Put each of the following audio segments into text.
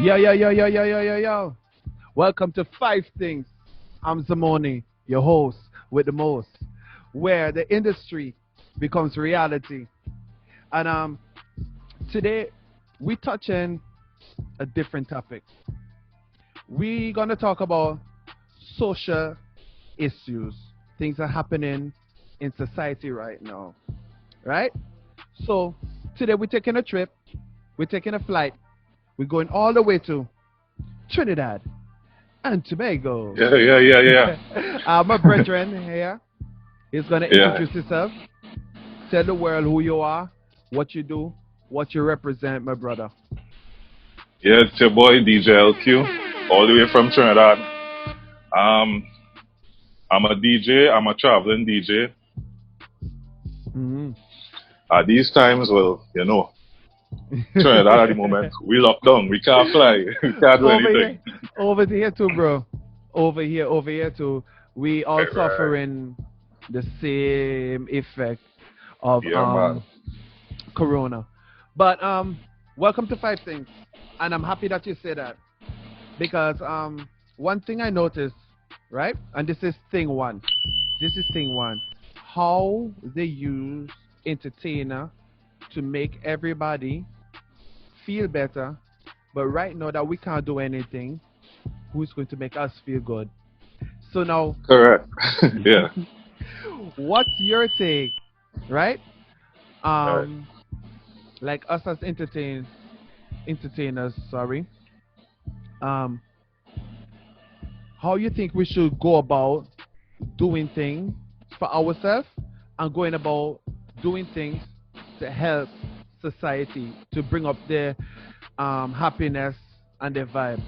Yo, yo, yo, yo, yo, yo, yo, yo. Welcome to Five Things. I'm Zamoni, your host with the most, where the industry becomes reality. And today we touching a different topic. We're gonna talk about social issues, things are happening in society right now, right? So today we're taking a trip, we're taking a flight, we're going all the way to Trinidad and Tobago. Yeah. My brethren here is going to Yeah. introduce himself, tell the world who you are, what you do, what you represent, my brother. Yeah, it's your boy DJ LQ, all the way from Trinidad. Um, I'm a DJ, I'm a traveling DJ. Hmm. At these times, well, Trinidad at the moment, we locked down, we can't fly, we can't do Over anything. here, over here too, bro. Over here too. We all Right. suffering the same effect of Yeah, man. Corona. But welcome to Five Things, and I'm happy that you say that because one thing I noticed, right, and this is thing one. This is thing one. How they use entertainer to make everybody feel better, but right now that we can't do anything, who's going to make us feel good? So now, Correct. Yeah. what's your take, right? Right. Um, like us as entertainers, sorry. Um, how you think we should go about doing things for ourselves and going about doing things to help society to bring up their happiness and their vibe.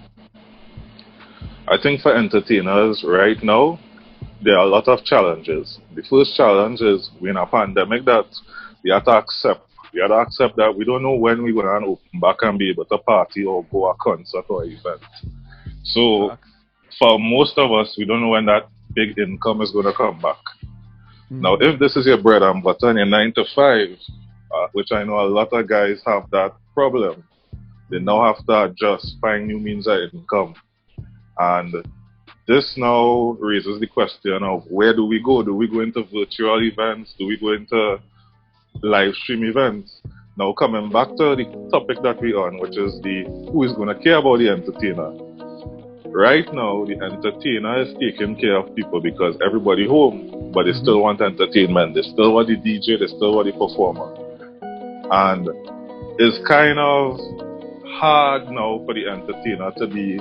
I think for entertainers right now, there are a lot of challenges. The first challenge is we're in a pandemic that we have to accept. We have to accept that we don't know when we're going to open back and be able to party or go a concert or event. So Facts. for most of us, we don't know when that big income is going to come back. Now, Hmm. if this is your bread and butter and your 9 to 5, which I know a lot of guys have that problem, they Hmm. now have to adjust, find new means of income. And this now raises the question of where do we go? Do we go into virtual events? Do we go into live stream events? Now, coming back to the topic that we're on, which is the who is going to care about the entertainer. Right now, the entertainer is taking care of people because everybody home, but they Hmm. still want entertainment. They still want the DJ, they still want the performer. And it's kind of hard now for the entertainer to be,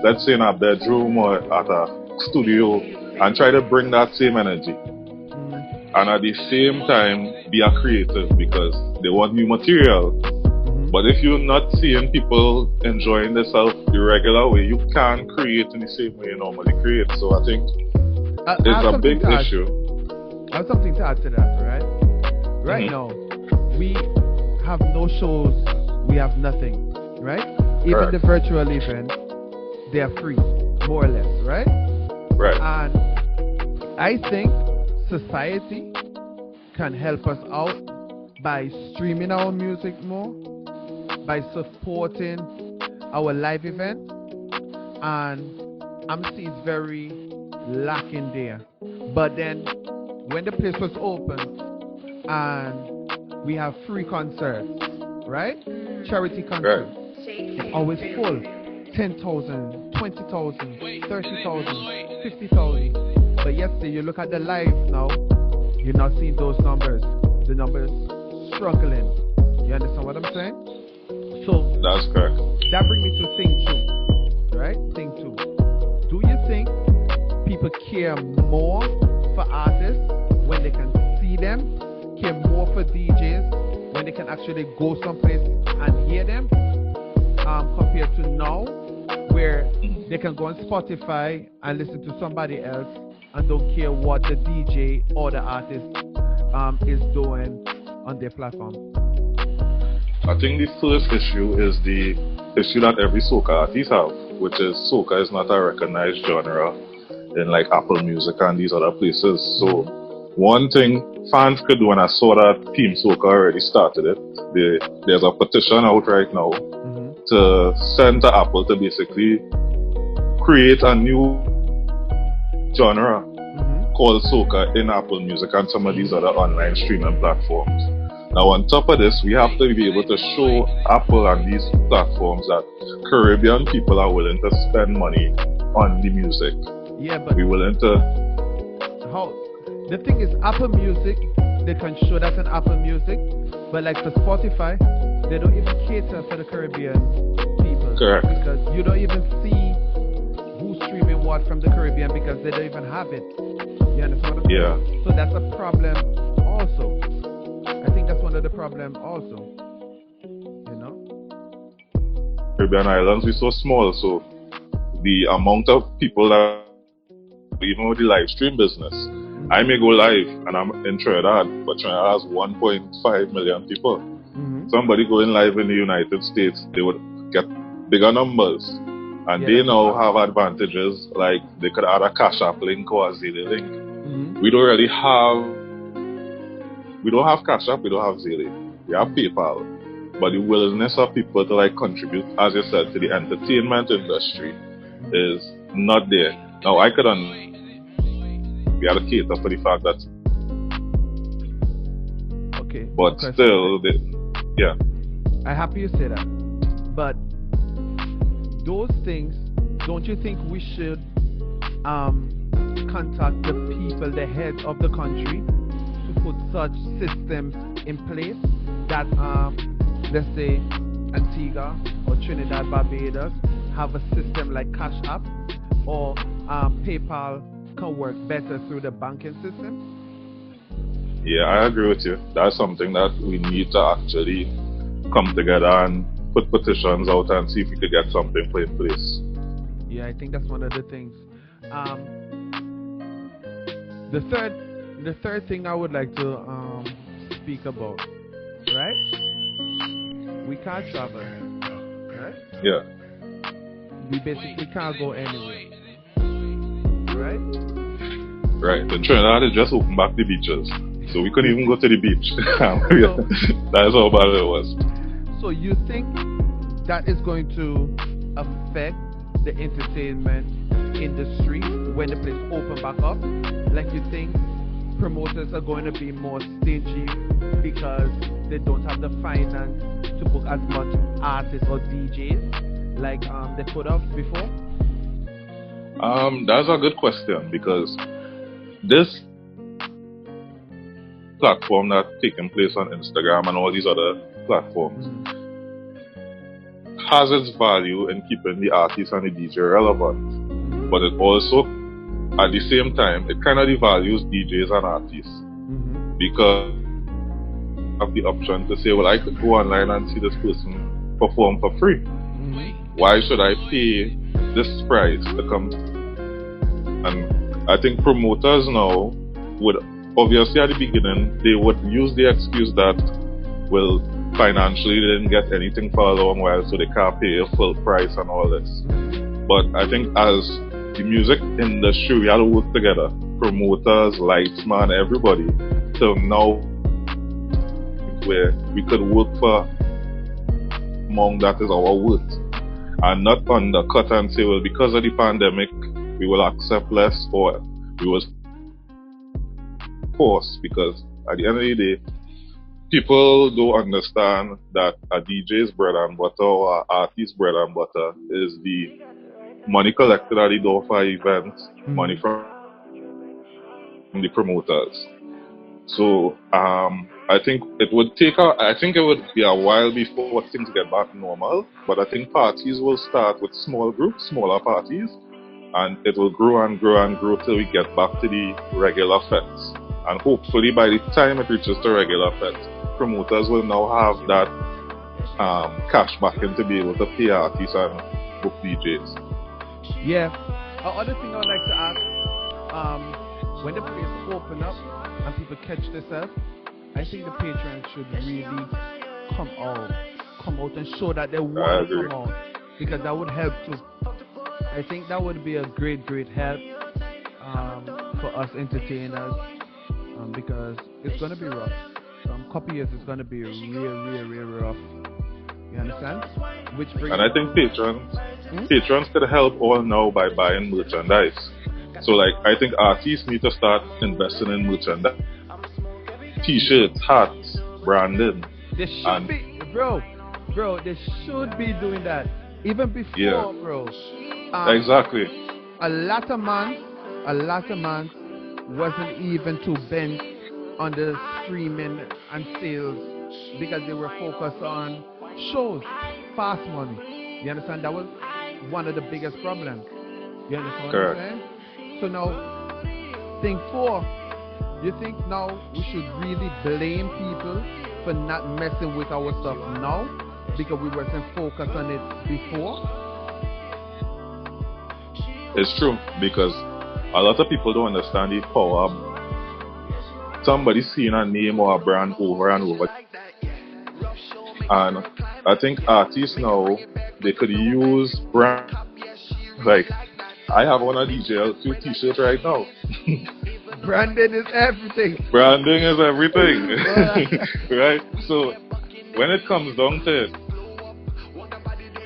let's say, in a bedroom or at a studio and try to bring that same energy. Hmm. And at the same time, be a creative because they want new material. Hmm. But if you're not seeing people enjoying themselves the regular way, you can't create in the same way you normally create. So I think I it's have a something big to add. issue. I have something to add to that, right? Right Hmm. now, we have no shows, we have nothing, right? Even Correct. the virtual events, they are free, more or less, right? Right. And I think society can help us out by streaming our music more, by supporting our live event, and I'm seeing it's very lacking there. But then when the place was open and we have free concerts, right? Charity Right. concerts. It's always full. 10,000, 20,000, 30,000, 50,000. But yesterday you look at the live now, you're not seeing those numbers. The numbers struggling. You understand what I'm saying? So That's correct. that brings me to thing two, right? Thing two. Do you think people care more for artists when they can see them, care more for DJs when they can actually go someplace and hear them, compared to now, where they can go on Spotify and listen to somebody else and don't care what the DJ or the artist is doing on their platform. I think the first issue is the issue that every soca artist have, which is soca is not a recognized genre in like Apple Music and these other places. So Hmm. one thing fans could do, and I saw that Team Soca already started it. There's a petition out right now Hmm. to send to Apple to basically create a new genre called soca in Apple Music and some of these other online streaming platforms. Now, on top of this, we have to be able to show Apple and these platforms that Caribbean people are willing to spend money on the music. Yeah, but we're willing to. How the thing is, Apple Music, they can show that on Apple Music, but like for Spotify, they don't even cater for the Caribbean people. Correct. Because you don't even see who's streaming what from the Caribbean because they don't even have it. You understand what I'm saying? Yeah. So that's a problem also. I think that's one of the problems also. You know? Caribbean islands are so small, so the amount of people that, even with the live stream business, I may go live and I'm in Trinidad, but Trinidad has 1.5 million people. Somebody going live in the United States, they would get bigger numbers. And they now have advantages, like they could add a Cash App link or a Zelle link. We don't really have Cash App, we don't have Zelle. We have PayPal. But the willingness of people to like contribute, as you said, to the entertainment industry is not there. Now I could be able to cater for the fact that but still yeah. I'm happy you say that. But those things, don't you think we should contact the people, the heads of the country, to put such systems in place that let's say Antigua or Trinidad, Barbados have a system like Cash App or PayPal can work better through the banking system? Yeah, I agree with you. That's something that we need to actually come together and put petitions out and see if we could get something put in place. Yeah, I think that's one of the things. The third thing I would like to speak about, right? We can't travel, right? Yeah. We basically can't go anywhere, right? Right. In Trinidad, they just opened back the beaches, so we couldn't even go to the beach. That's how bad it was. So you think that is going to affect the entertainment industry when the place open back up? Like you think promoters are going to be more stingy because they don't have the finance to book as much artists or DJs like they could have before? That's a good question, because this platform that's taking place on Instagram and all these other platforms has its value in keeping the artist and the DJ relevant, but it also, at the same time, it kind of devalues DJs and artists because you have the option to say, well, I could go online and see this person perform for free. Why should I pay this price to come? And I think promoters now would, obviously at the beginning, they would use the excuse that, well, financially they didn't get anything for a long while, so they can't pay a full price and all this. But I think as the music industry, we had to work together, promoters, lightsman, everybody, till now where we could work for amount that is our worth, and not undercut and say, well, because of the pandemic we will accept less, or we will force, because at the end of the day, people don't understand that a DJ's bread and butter or an artist's bread and butter is the money collected at the door for events, money from the promoters. So I think it would be a while before things get back normal, but I think parties will start with small groups, smaller parties, and it will grow and grow and grow till we get back to the regular fets. And hopefully by the time it reaches the regular fets, promoters will now have that cash backing to be able to pay artists and book DJs. Yeah. Other thing I would like to ask, when the place open up and people catch themselves, I think the patrons should really come out and show that they want to come out, because that would help too. I think that would be a great help for us entertainers, because it's going to be rough. Couple years it's going to be real rough. You understand? Which brings And I think patrons could help all now by buying merchandise. So like I think artists need to start investing in merchandise, t-shirts, hats, branding. They should be, bro. They should be doing that even before, bro. Exactly. A lot of months wasn't even too bent on the streaming and sales because they were focused on shows, fast money. You understand? That was one of the biggest problems. You understand what I'm saying? So now, thing 4, you think now we should really blame people for not messing with our stuff now because we wasn't focused on it before? It's true, because a lot of people don't understand the power of somebody seeing a name or a brand over and over. And I think artists now, they could use brand. Like, I have on a DJ t-shirt right now. Branding is everything. Branding is everything. Right? So, when it comes down to it,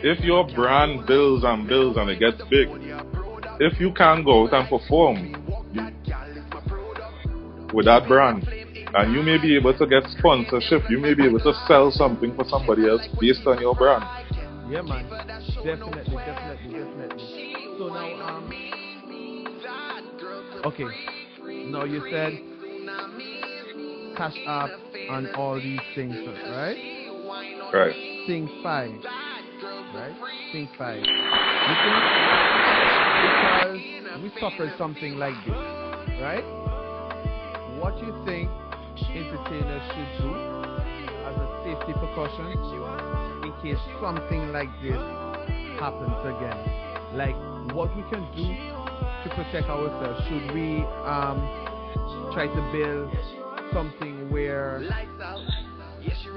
if your brand builds and builds and it gets big, if you can't go out and perform with that brand, and you may be able to get sponsorship, you may be able to sell something for somebody else based on your brand. Yeah, man. Definitely. So now, okay. Now you said Cash App and all these things, right? Right. Thing 5. Right? Thing 5. You think because we suffered something like this, right? What you think entertainers should do as a safety precaution in case something like this happens again? Like what we can do to protect ourselves? Should we try to build something where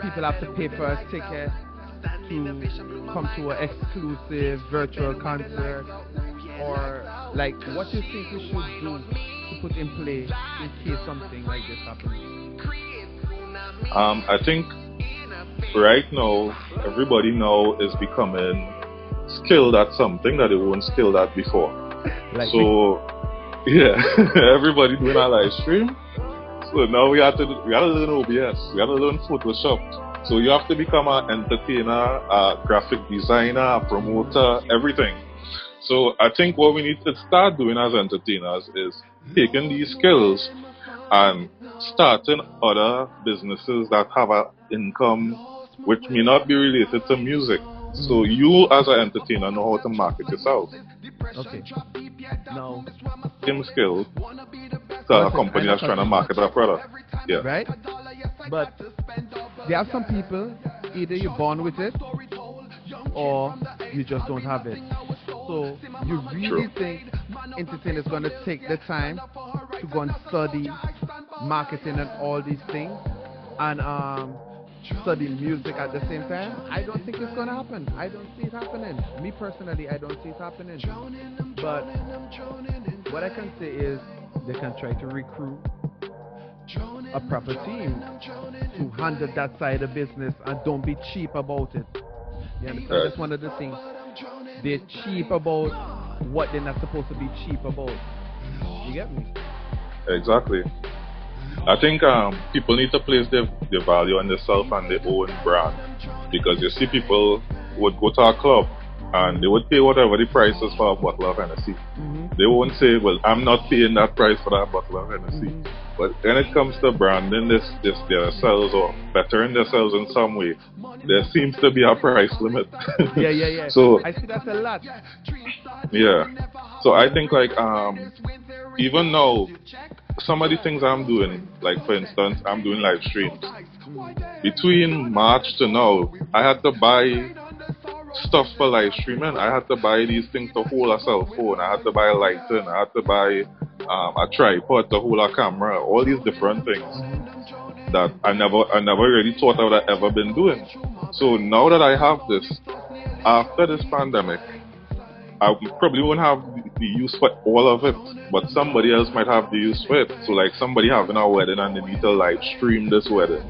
people have to pay for a ticket to come to an exclusive virtual concert? Or like what do you think we should do to put in place in case something like this happens? I think right now everybody now is becoming skilled at something that they weren't skilled at before. Like so yeah, everybody doing a live stream. So now we gotta learn OBS, we gotta learn Photoshop. So you have to become an entertainer, a graphic designer, a promoter, everything. So I think what we need to start doing as entertainers is taking these skills and starting other businesses that have an income which may not be related to music. So you as an entertainer know how to market yourself. Okay. Now, Same skill to a company that's trying to market a product. Yeah. Right? But there are some people, either you're born with it or you just don't have it. So you really think entertainers going to take the time to go and study marketing and all these things and study music at the same time? I don't think it's going to happen. I don't see it happening. Me personally, I don't see it happening. But what I can say is they can try to recruit a proper team to handle that side of business and don't be cheap about it. You understand? Right. That's one of the things. They're cheap about what they're not supposed to be cheap about. You get me? Exactly. I think people need to place their value on themselves and their own brand. Because you see people would go to a club and they would pay whatever the price is for a bottle of Hennessy. They won't say, well, I'm not paying that price for that bottle of Hennessy. But when it comes to branding themselves or bettering themselves in some way, there seems to be a price limit. Yeah. So I see that a lot. Yeah. So I think like even now, some of the things I'm doing, like for instance, I'm doing live streams. Between March to now, I had to buy stuff for live streaming. I had to buy these things to hold a cell phone. I had to buy lighting. I had to buy a tripod to hold a camera. All these different things that I never really thought I would have ever been doing. So now that I have this, after this pandemic, I probably won't have the use for all of it, but somebody else might have the use for it. So like somebody having a wedding and they need to live stream this wedding.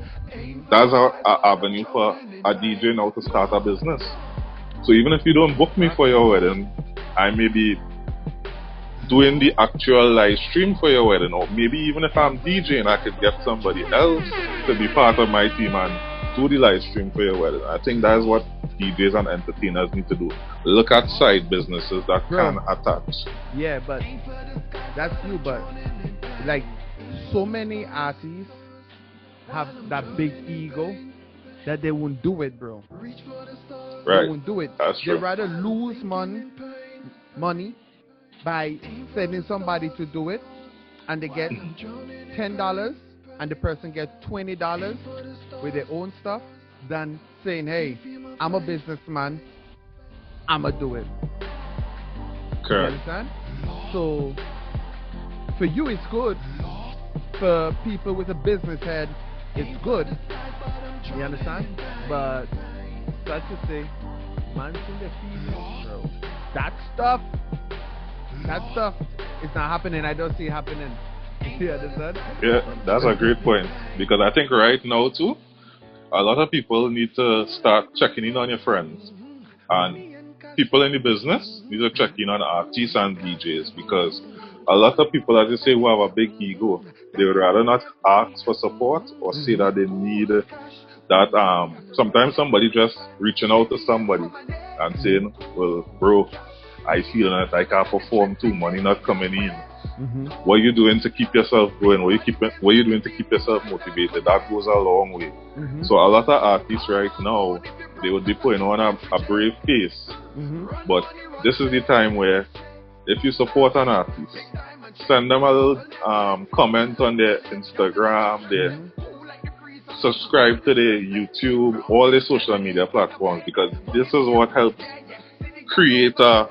That's our avenue for a DJ now to start a business. So even if you don't book me for your wedding, I may be doing the actual live stream for your wedding, or maybe even if I'm DJing, I could get somebody else to be part of my team and do the live stream for your wedding. I think that's what DJs and entertainers need to do. Look at side businesses that can attach. Yeah, but that's you. But like, so many artists have that big ego that they won't do it, bro. Right. They won't do it. That's true. They'd rather lose money by sending somebody to do it, and they get $10 and the person gets $20 with their own stuff, than saying, hey, I'm a businessman, I'ma do it. Correct. You understand? So for you it's good. For people with a business head, it's good. You understand? But such a thing, man's in the feelings, bro. That stuff is not happening. I don't see it happening. You understand? Yeah, that's a great point. Because I think right now too, a lot of people need to start checking in on your friends. And people in the business need to check in on artists and DJs, because a lot of people, as you say, who have a big ego, they would rather not ask for support or say that they need that. Sometimes somebody just reaching out to somebody and saying, well, bro, I feel that I can't perform too, money not coming in. What are you doing to keep yourself going? What are you doing to keep yourself motivated? That goes a long way. So a lot of artists right now, they would be putting on a brave face. But this is the time where, if you support an artist, send them a little comment on their Instagram, their subscribe to their YouTube, all their social media platforms, because this is what helps create a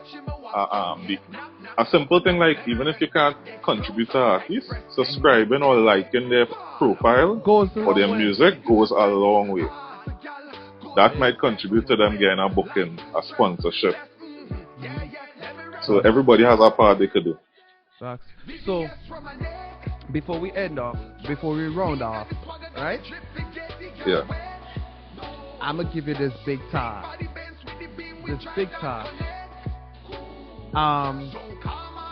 simple thing. Like, even if you can't contribute to artists, subscribing or liking their profile or their music goes a long way. That might contribute to them getting a booking, a sponsorship. So everybody has a part they could do. So before we round off, right? Yeah. I'm gonna give you this big task.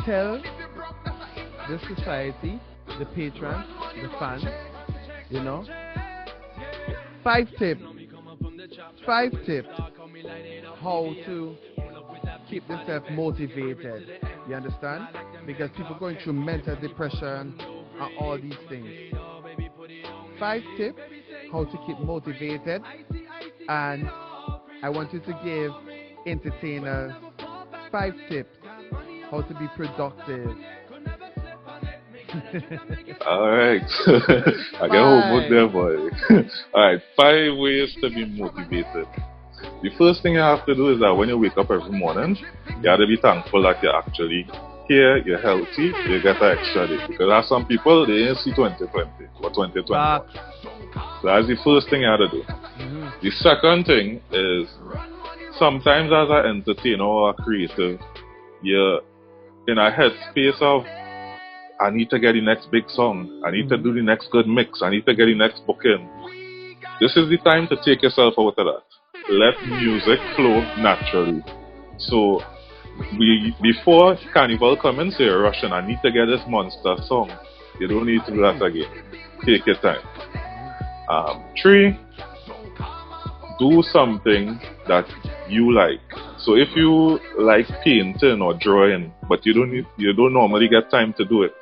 Tell the society, the patrons, the fans, 5 tips how to keep themselves motivated. You understand? Because people going through mental depression and all these things. 5 tips how to keep motivated, and I want you to give entertainers 5 tips how to be productive. Alright. I get homework there, boy. Alright, 5 ways to be motivated. The first thing you have to do is that when you wake up every morning, you have to be thankful that you're actually here, you're healthy, you get an extra day. Because there are some people, they didn't see 2020 or 2021. So that's the first thing you have to do. The second thing is, sometimes as an entertainer or a creative, you're in a headspace of, I need to get the next big song, I need to do the next good mix, I need to get the next booking. This is the time to take yourself out of that. Let music flow naturally. So before Carnival comes and say, Russian, I need to get this monster song, you don't need to do that again. Take your time. 3, do something that you like. So if you like painting or drawing, but you don't normally get time to do it,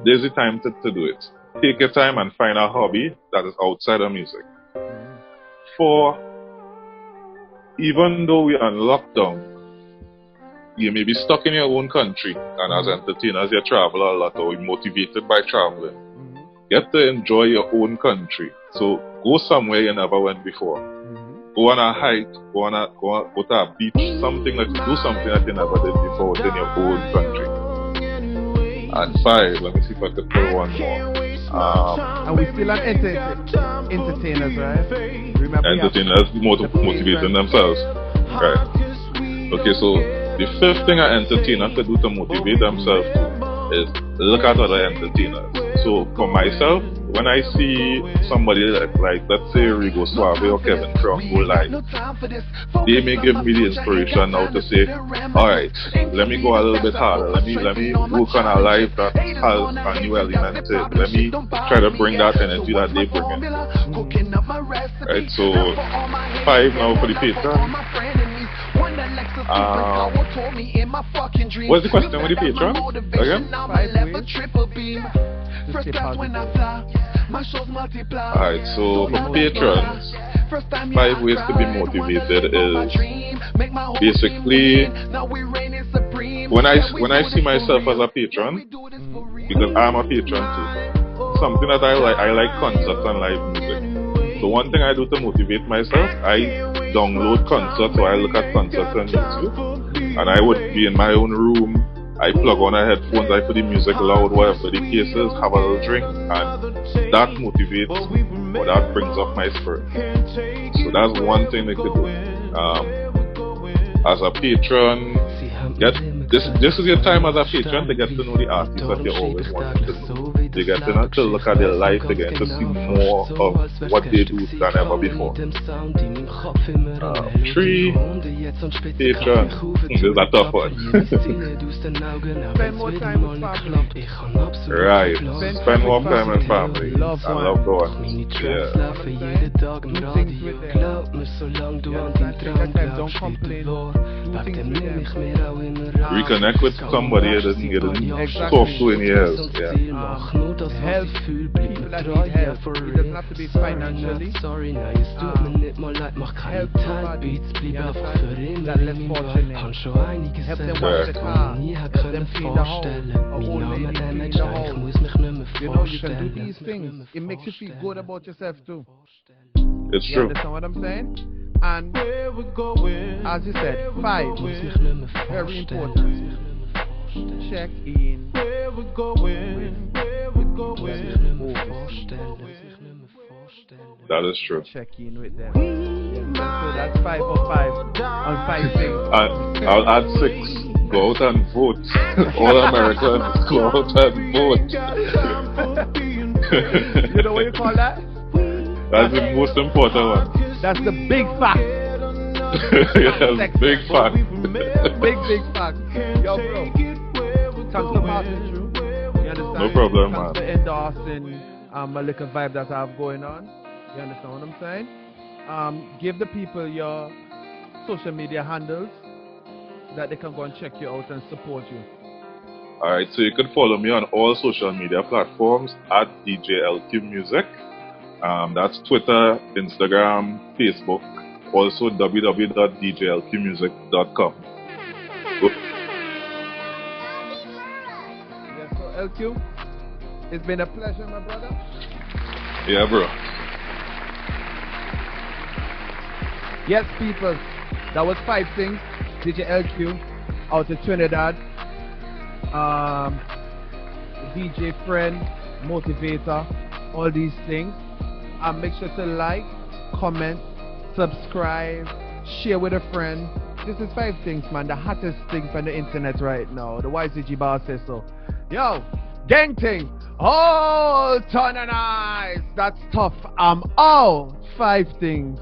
there's the time to do it. Take your time and find a hobby that is outside of music. 4, even though we are in lockdown, you may be stuck in your own country, and as entertainers you travel a lot or you're motivated by traveling. Get to enjoy your own country. So go somewhere you never went before. Go on a hike, go to a beach, do something that you never did before within your own country. And 5, let me see if I could pull one more. And we still have entertainers, right? Remember, entertainers motivating themselves. Right. Okay, so The fifth thing an entertainer could do to motivate themselves is look at other entertainers. So for myself, when I see somebody like let's say Rigo Suave or Kevin Cross go live, they may give me the inspiration now to say, alright, let me go a little bit harder, let me work on a life that has a new element to it. Let me try to bring that energy that they bring in. Right, so 5 now for the Patreon. What's the question with the Patreon? Again? 5 ways. Alright, so for patrons, 5 ways to be motivated is basically when I see myself as a patron, because I'm a patron too, something that I like concerts and live music. So one thing I do to motivate myself, I download concerts or I look at concerts on YouTube, and I would be in my own room. I plug on a headphones, I put the music loud, whatever the case is, have a little drink, and that motivates or that brings up my spirit. So that's one thing they could do. As a patron, this is your time as a patron to get to know the artists that you always wanted to know. They get to look at their life, they get to see more of what they do than ever before. 3, patron. This is a tough one. Spend more time with family. Right. Spend more time with family and loved ones. Yeah. Do things with them. Don't complain. Do things with them. Reconnect with somebody that doesn't talk to in years. Yeah. Help people that need help. It doesn't have to be financially. Help somebody that less fortunate. Help them wash the car. Help them clean the house. A old lady clean the house. You know, you can do these things. It makes you feel good about yourself too. It's You true. understand what I'm saying? And as you said, 5, very important. Check in That is true. check in with them. So that's 5 of 5 on 5 things. I'll add 6. Go out and vote. All Americans, go out and vote. You know what you call that? That's the most important one. That's the big fact. Yes, big fact. Big fact. Yo, bro. Thanks for passing through. You understand? No problem, man. Thanks for endorsing a little vibe that I have going on. You understand what I'm saying? Give the people your social media handles that they can go and check you out and support you. Alright, so you can follow me on all social media platforms at DJ LQ Music. That's Twitter, Instagram, Facebook, also www.djlqmusic.com. Yes, so LQ, it's been a pleasure, my brother. Yeah, bro. Yes, people, that was 5 things. DJ LQ out of Trinidad. DJ friend, motivator, all these things. And make sure to like, comment, subscribe, share with a friend. This is 5 things, man. The hottest thing from the internet right now. The withDj bar says so. Yo, gang thing. All ton of nice. That's tough. I'm out. 5 things.